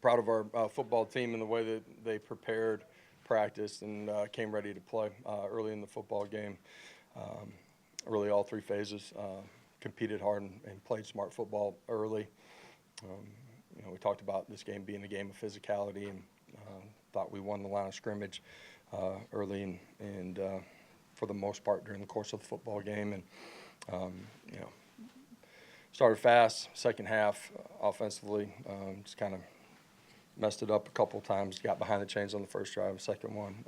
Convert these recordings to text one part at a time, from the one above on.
Proud of our football team and the way that they prepared, practiced, and came ready to play early in the football game. Um, Really, all three phases competed hard and played smart football early. Um, we talked about this game being a game of physicality, and thought we won the line of scrimmage early and for the most part during the course of the football game. And um, you know, started fast. Second half, offensively, just kind of messed it up a couple of times. Got behind the chains on the first drive. Second one,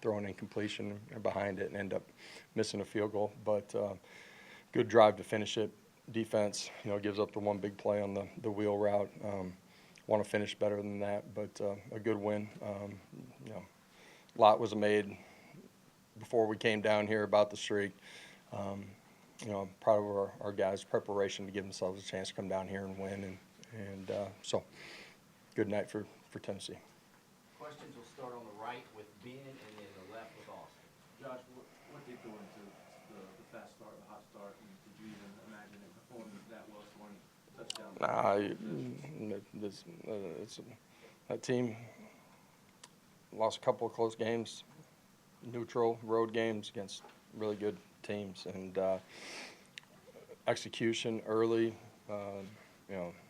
throwing incompletion behind it and end up missing a field goal. But good drive to finish it. Defense, gives up the one big play on the wheel route. Want to finish better than that, but a good win. A lot was made before we came down here about the streak. I'm proud of our guys' preparation to give themselves a chance to come down here and win. And so good night for Tennessee. Questions will start on the right with Ben and then the left with Austin. Josh, what did go into the fast start, the hot start, and did you even imagine it performing that well, scoring touchdowns? That team lost a couple of close games, neutral road games against really good teams, and execution early.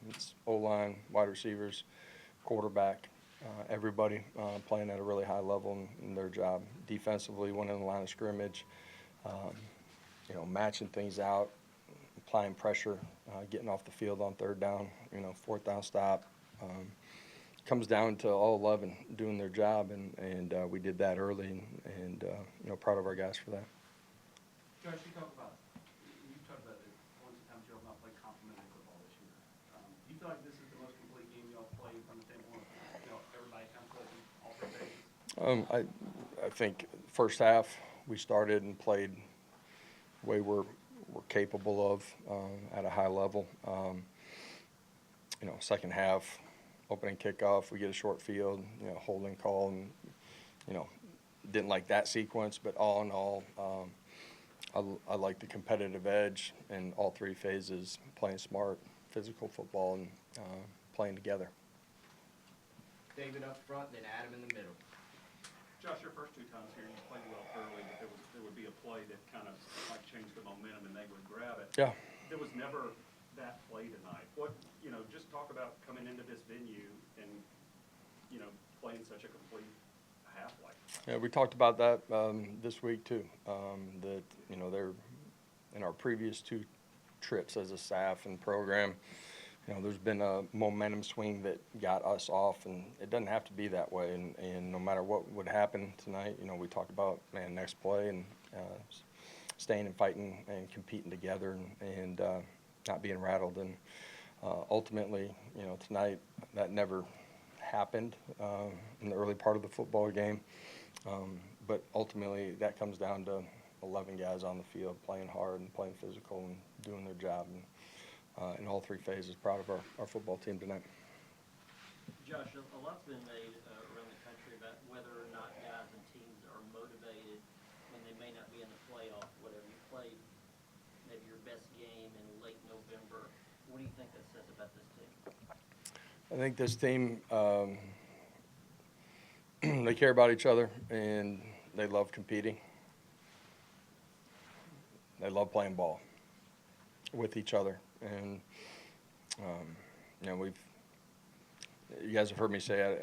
It's O-line, wide receivers, quarterback, everybody playing at a really high level in their job. Defensively, winning the line of scrimmage, matching things out, applying pressure, getting off the field on third down, fourth down stop. Comes down to all 11 doing their job, and we did that early, and proud of our guys for that. Josh, you talked about it points of times y'all not play complementary football this year. Do you feel like this is the most complete game y'all played from the standpoint of everybody kind of playing all three phases? I think first half we started and played the way we're capable of at a high level. Second half, opening kickoff, we get a short field, holding call, and didn't like that sequence. But all in all, I like the competitive edge in all three phases, playing smart, physical football, and playing together. David up front, then Adam in the middle. Josh, your first two times here, you played well early, but there would be a play that kind of like changed the momentum and they would grab it. Yeah. There was never that play tonight. Just talk about coming into this venue and, playing such a complete half like. Yeah, we talked about that this week too. That they're in our previous two trips as a staff and program. There's been a momentum swing that got us off, and it doesn't have to be that way. And no matter what would happen tonight, we talked about next play and staying and fighting and competing together and not being rattled. And ultimately, tonight that never happened in the early part of the football game. But ultimately, that comes down to 11 guys on the field playing hard and playing physical and doing their job. And in all three phases, proud of our football team tonight. Josh, a lot's been made around the country about whether or not guys and teams are motivated when they may not be in the playoff, whatever. You played maybe your best game in late November. What do you think that says about this team? I think this team, they care about each other, and they love competing. They love playing ball with each other. And, you guys have heard me say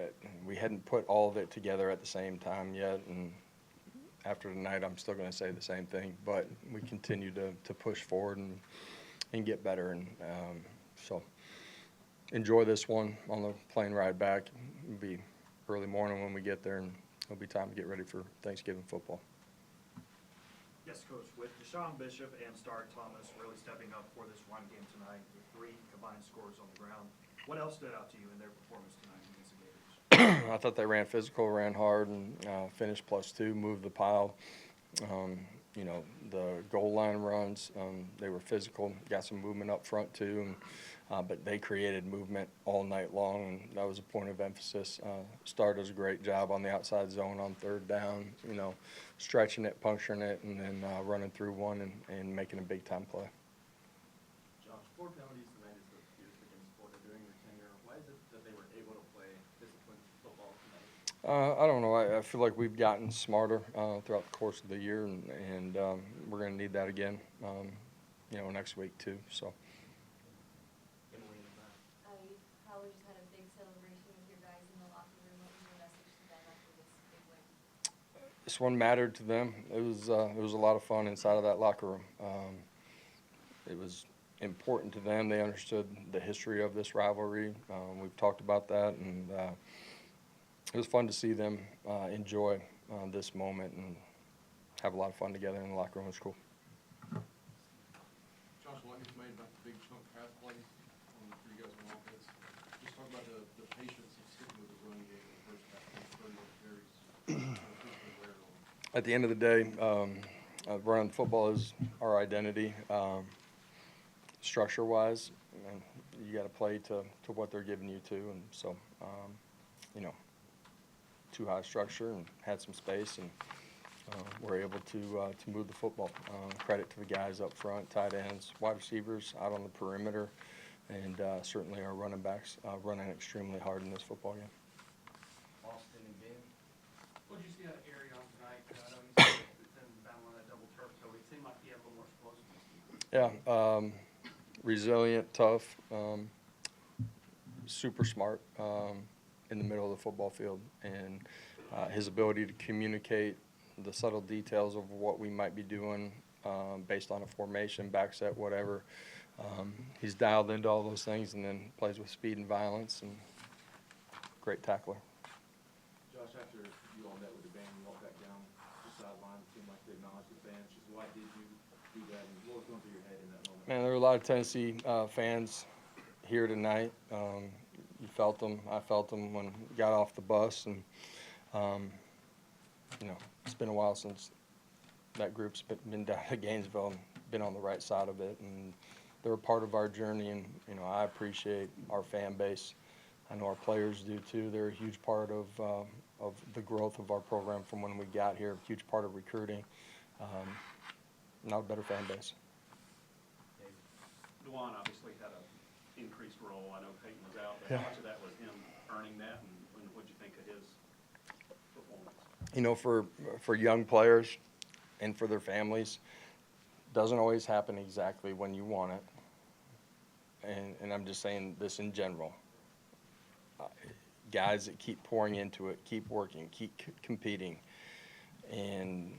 we hadn't put all of it together at the same time yet. And after tonight, I'm still going to say the same thing. But we continue to push forward and get better. And so enjoy this one on the plane ride back. It'll be early morning when we get there, and it'll be time to get ready for Thanksgiving football. Yes, Coach. With Deshaun Bishop and Stark Thomas really stepping up for this run game tonight with 3 combined scores on the ground, what else stood out to you in their performance tonight against the Gators? I thought they ran physical, ran hard, and finished +2, moved the pile. The goal line runs, they were physical, got some movement up front too, but they created movement all night long, and that was a point of emphasis. Star does a great job on the outside zone on third down, stretching it, puncturing it, and then running through one and making a big-time play. Josh, 4 penalties tonight is the fewest against Florida during your tenure. Why is it that they were able to I don't know. I feel like we've gotten smarter throughout the course of the year, and we're going to need that again, next week too. So. Emily in the back. You probably just had a big celebration with your guys in the locker room. What was your message to them after this big win? This one mattered to them. It was a lot of fun inside of that locker room. It was important to them. They understood the history of this rivalry. We've talked about that, and it was fun to see them enjoy this moment and have a lot of fun together in the locker room. It was cool. Josh, a lot gets made about the big chunk pass plays for you guys on offense. Just talk about the patience of sticking with the run game in the first half, 31 carries. At the end of the day, running football is our identity. Structure-wise, and you got to play to what they're giving you too, and so too high structure and had some space, and we're able to move the football. Credit to the guys up front, tight ends, wide receivers out on the perimeter, and certainly our running backs running extremely hard in this football game. Austin and Ben. What did you see out of Arion tonight? I know he said them battling that double turf, so it seemed like he had a little more explosiveness. Yeah, resilient, tough, super smart in the middle of the football field, and his ability to communicate the subtle details of what we might be doing based on a formation, back set, whatever. He's dialed into all those things and then plays with speed and violence, and great tackler. Josh, after you all met with the band and walked back down the sideline, it seemed like they acknowledged the fans. Just why did you do that, and what was going through your head in that moment? Man, there were a lot of Tennessee fans here tonight. You felt them. I felt them when we got off the bus, and it's been a while since that group's been down to Gainesville and been on the right side of it, and they're a part of our journey. And I appreciate our fan base. I know our players do too. They're a huge part of the growth of our program from when we got here. A huge part of recruiting. Not a better fan base. Dewan obviously had an increased role. I know Peyton was out, but Yeah. how much of that was him earning that, and what'd you think of his performance? For young players and for their families, doesn't always happen exactly when you want it. And I'm just saying this in general. Guys that keep pouring into it, keep working, keep competing, and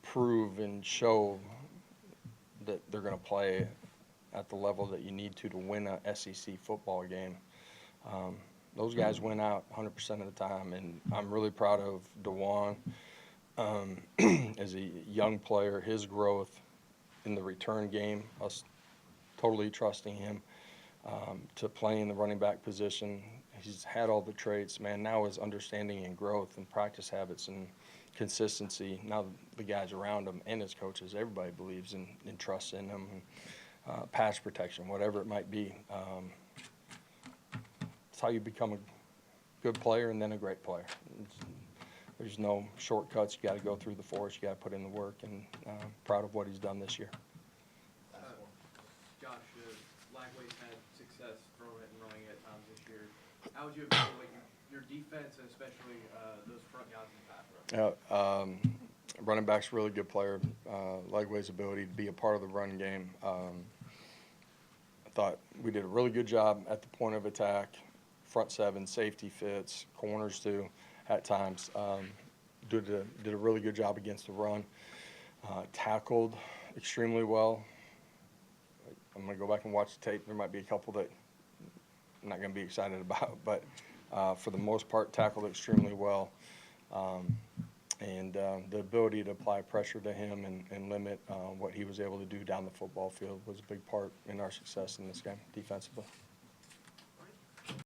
prove and show that they're going to play at the level that you need to win a SEC football game. Those guys win out 100% of the time, and I'm really proud of Dewan as a young player, his growth in the return game, us totally trusting him to play in the running back position. He's had all the traits, man. Now his understanding and growth and practice habits and consistency. Now the guys around him and his coaches, everybody believes and trusts in him. And, pass protection, whatever it might be. It's how you become a good player and then a great player. There's no shortcuts. You got to go through the forest. You got to put in the work. And proud of what he's done this year. Josh, Lagway's had success throwing it and running it at times this year. How would you evaluate your defense, and especially those front guys in the pass rush? Running back's a really good player. Lagway's ability to be a part of the run game. I thought we did a really good job at the point of attack, front seven, safety fits, corners too, at times. Did a really good job against the run. Tackled extremely well. I'm going to go back and watch the tape. There might be a couple that I'm not going to be excited about, but for the most part, tackled extremely well. And the ability to apply pressure to him and limit what he was able to do down the football field was a big part in our success in this game defensively.